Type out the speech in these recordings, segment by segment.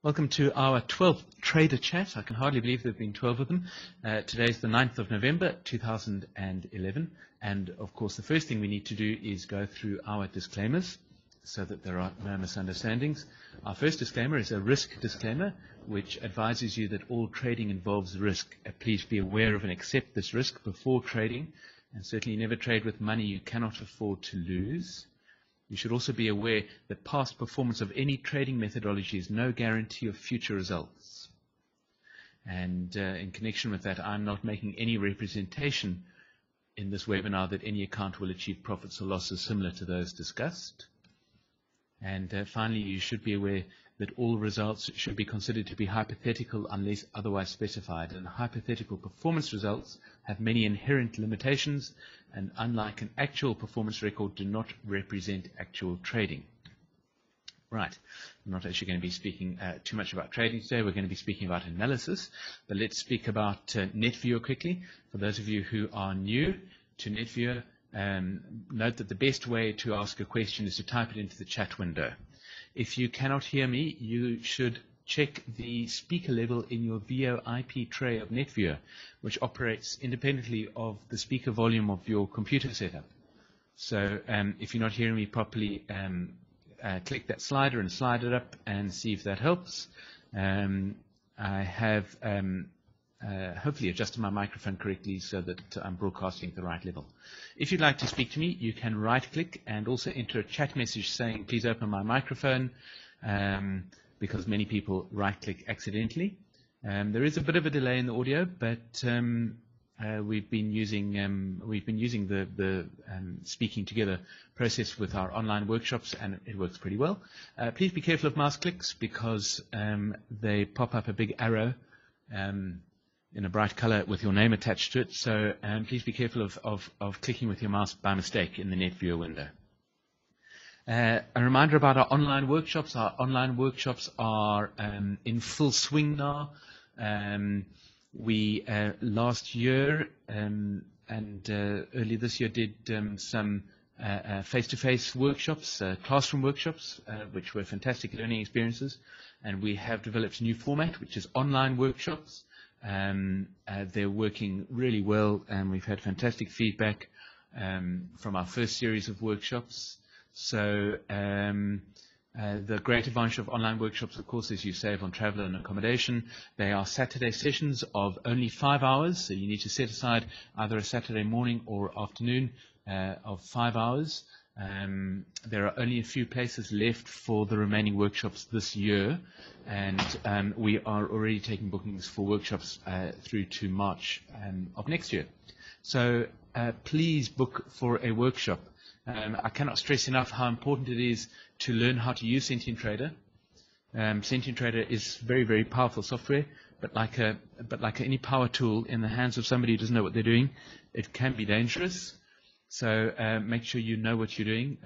Welcome to our 12th Trader Chat. I can hardly believe there have been 12 of them. Today is the 9th of November 2011. And of course, the first thing we need to do is go through our disclaimers so that there are no misunderstandings. Our first disclaimer is a risk disclaimer, which advises you that all trading involves risk. Please be aware of and accept this risk before trading, and certainly never trade with money you cannot afford to lose. You should also be aware that past performance of any trading methodology is no guarantee of future results. And in connection with that, I'm not making any representation in this webinar that any account will achieve profits or losses similar to those discussed. And finally, you should be aware that all results should be considered to be hypothetical unless otherwise specified. And hypothetical performance results have many inherent limitations, and unlike an actual performance record, do not represent actual trading. Right, I'm not actually going to be speaking too much about trading today. We're going to be speaking about analysis, but let's speak about NetViewer quickly. For those of you who are new to NetViewer, note that the best way to ask a question is to type it into the chat window. If you cannot hear me, you should check the speaker level in your VoIP tray of NetViewer, which operates independently of the speaker volume of your computer setup. So if you're not hearing me properly, click that slider and slide it up and see if that helps. I have hopefully adjusted my microphone correctly so that I'm broadcasting at the right level. If you'd like to speak to me, you can right-click and also enter a chat message saying, please open my microphone, because many people right-click accidentally. There is a bit of a delay in the audio, but we've been using the speaking together process with our online workshops, and it works pretty well. Please be careful of mouse clicks because they pop up a big arrow in a bright color with your name attached to it. So please be careful of clicking with your mouse by mistake in the NetViewer window. A reminder about our online workshops. Our online workshops are in full swing now. We last year and early this year did some face-to-face workshops, classroom workshops, which were fantastic learning experiences. And we have developed a new format, which is online workshops. They're working really well, and we've had fantastic feedback from our first series of workshops. So the great advantage of online workshops, of course, is you save on travel and accommodation. They are Saturday sessions of only 5 hours, so you need to set aside either a Saturday morning or afternoon of 5 hours. There are only a few places left for the remaining workshops this year, and we are already taking bookings for workshops through to March of next year. So please book for a workshop. I cannot stress enough how important it is to learn how to use Sentient Trader. Sentient Trader is very, very powerful software, but like any power tool in the hands of somebody who doesn't know what they're doing, it can be dangerous. So make sure you know what you're doing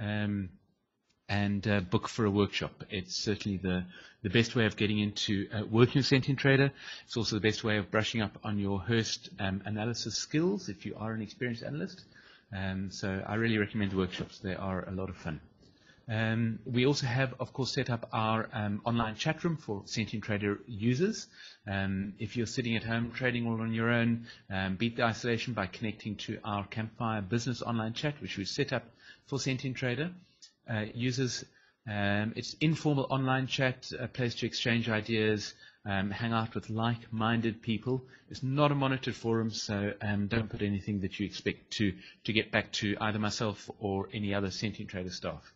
and book for a workshop. It's certainly the best way of getting into working with Sentient Trader. It's also the best way of brushing up on your Hurst analysis skills if you are an experienced analyst. So I really recommend the workshops. They are a lot of fun. We also have, of course, set up our online chat room for Sentient Trader users. If you're sitting at home trading all on your own, beat the isolation by connecting to our Campfire Business online chat, which we set up for Sentient Trader users. It's informal online chat, a place to exchange ideas, hang out with like-minded people. It's not a monitored forum, so don't put anything that you expect to get back to either myself or any other Sentient Trader staff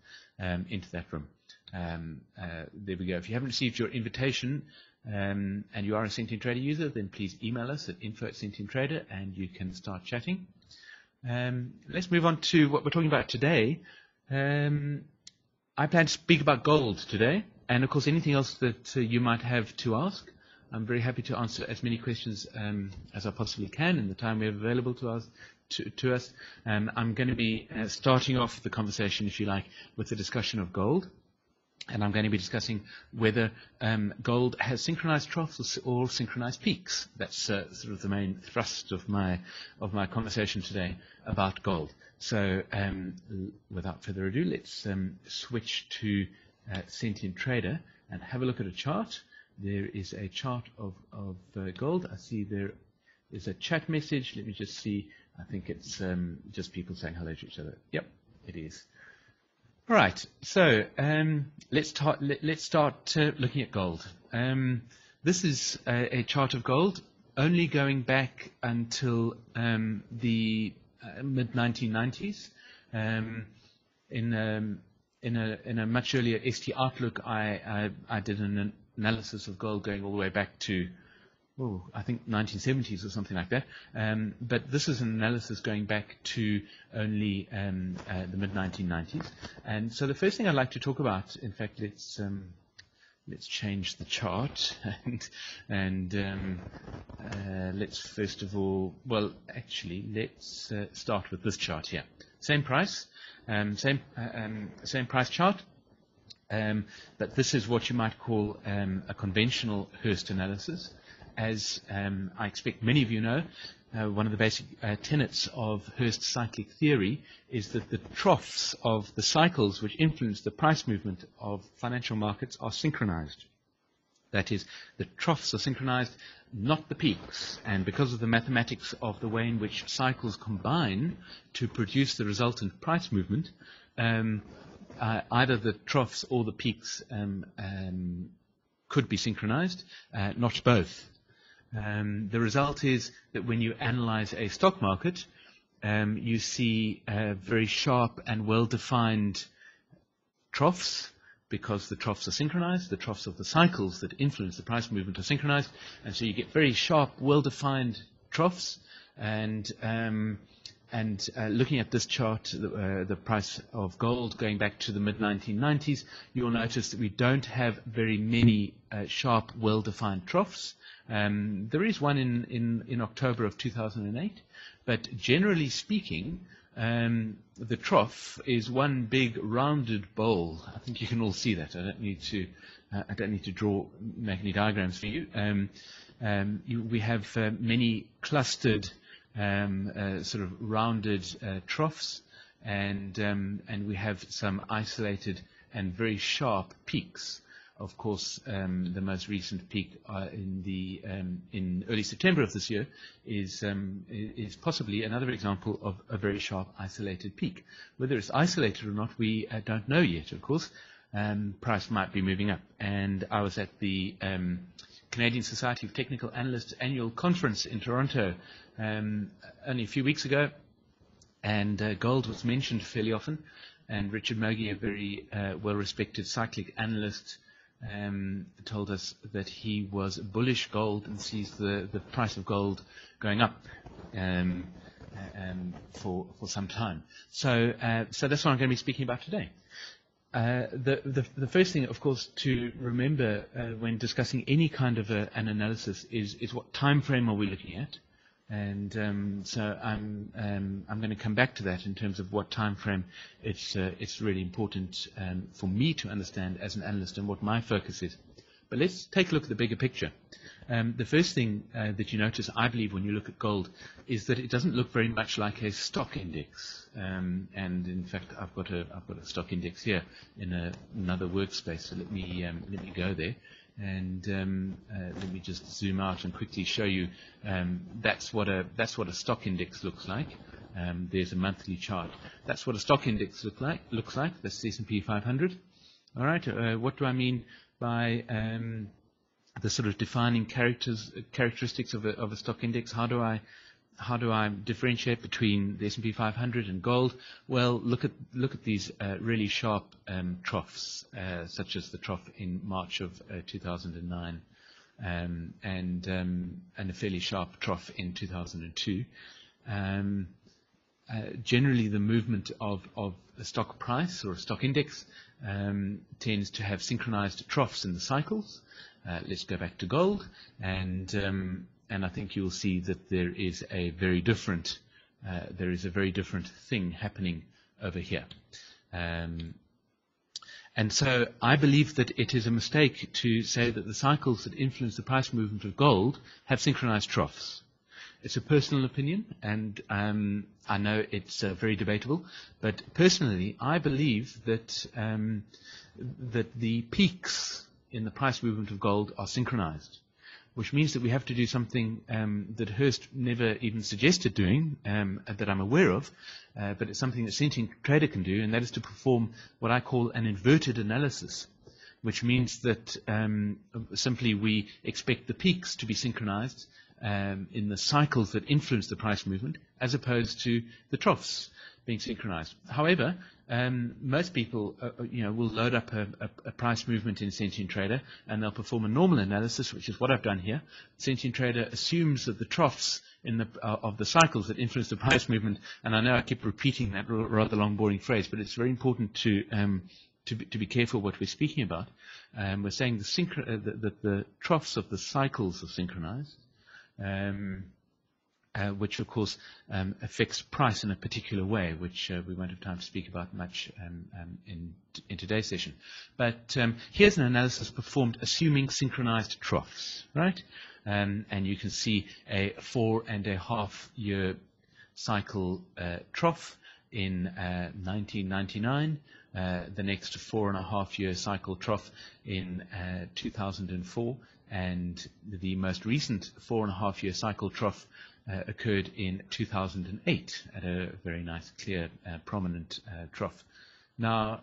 into that room. There we go. If you haven't received your invitation and you are a Sentient Trader user, then please email us at info@sentienttrader and you can start chatting. Let's move on to what we're talking about today. I plan to speak about gold today, and of course anything else that you might have to ask. I'm very happy to answer as many questions as I possibly can in the time we have available to us. I'm going to be starting off the conversation, if you like, with the discussion of gold, and I'm going to be discussing whether gold has synchronized troughs or synchronized peaks. That's sort of the main thrust of my conversation today about gold. So without further ado, let's switch to Sentient Trader and have a look at a chart. there is a chart of gold. I see there is a chat message. Let me just see. I think it's just people saying hello to each other. Yep, it is. All right. So let's start looking at gold. This is a chart of gold only going back until the mid-1990s. In a much earlier ST Outlook, I did an analysis of gold going all the way back to, I think 1970s or something like that. But this is an analysis going back to only the mid-1990s. And so the first thing I'd like to talk about, in fact, let's change the chart and let's first of all, let's start with this chart here. Same price, same price chart, but this is what you might call a conventional Hurst analysis. As I expect many of you know, one of the basic tenets of Hurst cyclic theory is that the troughs of the cycles which influence the price movement of financial markets are synchronized. That is, the troughs are synchronized, not the peaks. And because of the mathematics of the way in which cycles combine to produce the resultant price movement, either the troughs or the peaks could be synchronized, not both. The result is that when you analyze a stock market, you see very sharp and well-defined troughs, because the troughs are synchronized. The troughs of the cycles that influence the price movement are synchronized, and so you get very sharp, well-defined troughs. And looking at this chart, the price of gold going back to the mid-1990s, you'll notice that we don't have very many sharp, well-defined troughs. There is one in October of 2008, but generally speaking, the trough is one big rounded bowl. I think you can all see that. I don't need to make any diagrams for you. We have many clustered sort of rounded troughs, and we have some isolated and very sharp peaks. Of course, the most recent peak in early September of this year is possibly another example of a very sharp isolated peak. Whether it's isolated or not, we don't know yet. Of course, price might be moving up. And I was at the Canadian Society of Technical Analysts annual conference in Toronto only a few weeks ago, and gold was mentioned fairly often. And Richard Mogi, a very well-respected cyclic analyst, told us that he was bullish gold and sees the price of gold going up for some time. So that's what I'm going to be speaking about today. The first thing, of course, to remember when discussing any kind of an analysis is what time frame are we looking at. And so I'm going to come back to that in terms of what time frame it's really important for me to understand as an analyst and what my focus is. But let's take a look at the bigger picture. The first thing that you notice, I believe, when you look at gold is that it doesn't look very much like a stock index. And in fact, I've got a stock index here in another workspace. So let me go there. And let me just zoom out and quickly show you. That's what a stock index looks like. There's a monthly chart. That's what a stock index looks like. That's the S&P 500. All right. What do I mean by the sort of defining characteristics of a stock index? How do I differentiate between the S&P 500 and gold? Well, look at these really sharp troughs, such as the trough in March of 2009, and a fairly sharp trough in 2002. Generally, the movement of a stock price or a stock index tends to have synchronized troughs in the cycles. Let's go back to gold, and I think you'll see that there is a very different thing happening over here. And so I believe that it is a mistake to say that the cycles that influence the price movement of gold have synchronized troughs. It's a personal opinion, and I know it's very debatable, but personally I believe that that the peaks in the price movement of gold are synchronized, which means that we have to do something that Hurst never even suggested doing, that I'm aware of, but it's something that Sentient Trader can do, and that is to perform what I call an inverted analysis, which means that simply we expect the peaks to be synchronized in the cycles that influence the price movement, as opposed to the troughs being synchronized. However, most people will load up a price movement in Sentient Trader, and they'll perform a normal analysis, which is what I've done here. Sentient Trader assumes that the troughs of the cycles that influence the price movement, and I know I keep repeating that rather long, boring phrase, but it's very important to be careful what we're speaking about. We're saying that the troughs of the cycles are synchronized, which of course affects price in a particular way, which we won't have time to speak about much in today's session. But here's an analysis performed assuming synchronized troughs, right? And you can see a 4.5-year cycle trough in 1999, the next 4.5-year cycle trough in 2004, and the most recent 4.5-year cycle trough occurred in 2008 at a very nice, clear, prominent trough. Now,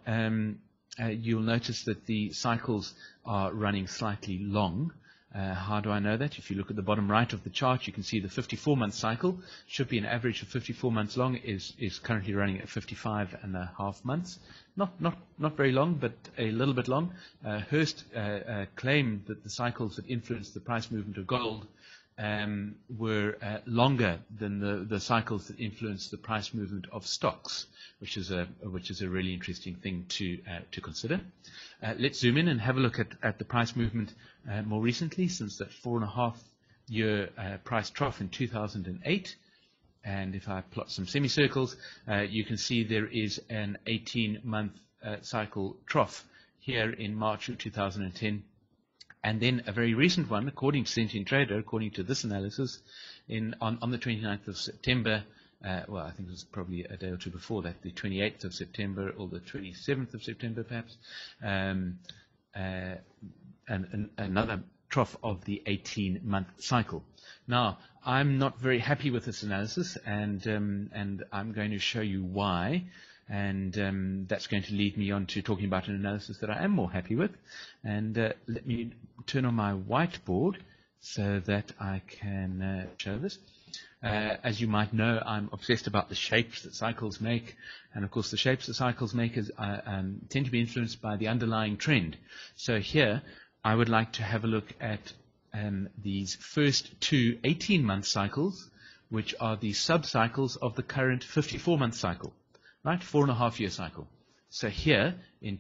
you'll notice that the cycles are running slightly long. How do I know that? If you look at the bottom right of the chart, you can see the 54-month cycle should be an average of 54 months long, is currently running at 55.5 months. Not very long, but a little bit long. Hurst claimed that the cycles that influenced the price movement of gold were longer than the cycles that influence the price movement of stocks, which is a really interesting thing to consider. Let's zoom in and have a look at the price movement more recently, since that 4.5-year price trough in 2008. And if I plot some semicircles, you can see there is an 18-month cycle trough here in March of 2010. And then a very recent one, according to Sentient Trader, according to this analysis, on the 29th of September, well, I think it was probably a day or two before that, the 28th of September or the 27th of September perhaps, and another trough of the 18-month cycle. Now, I'm not very happy with this analysis, and I'm going to show you why. And that's going to lead me on to talking about an analysis that I am more happy with. And let me turn on my whiteboard so that I can show this. As you might know, I'm obsessed about the shapes that cycles make. And of course, the shapes that cycles make tend to be influenced by the underlying trend. So here, I would like to have a look at these first two 18-month cycles, which are the sub-cycles of the current 54-month cycle. Right, 4.5-year cycle. So here in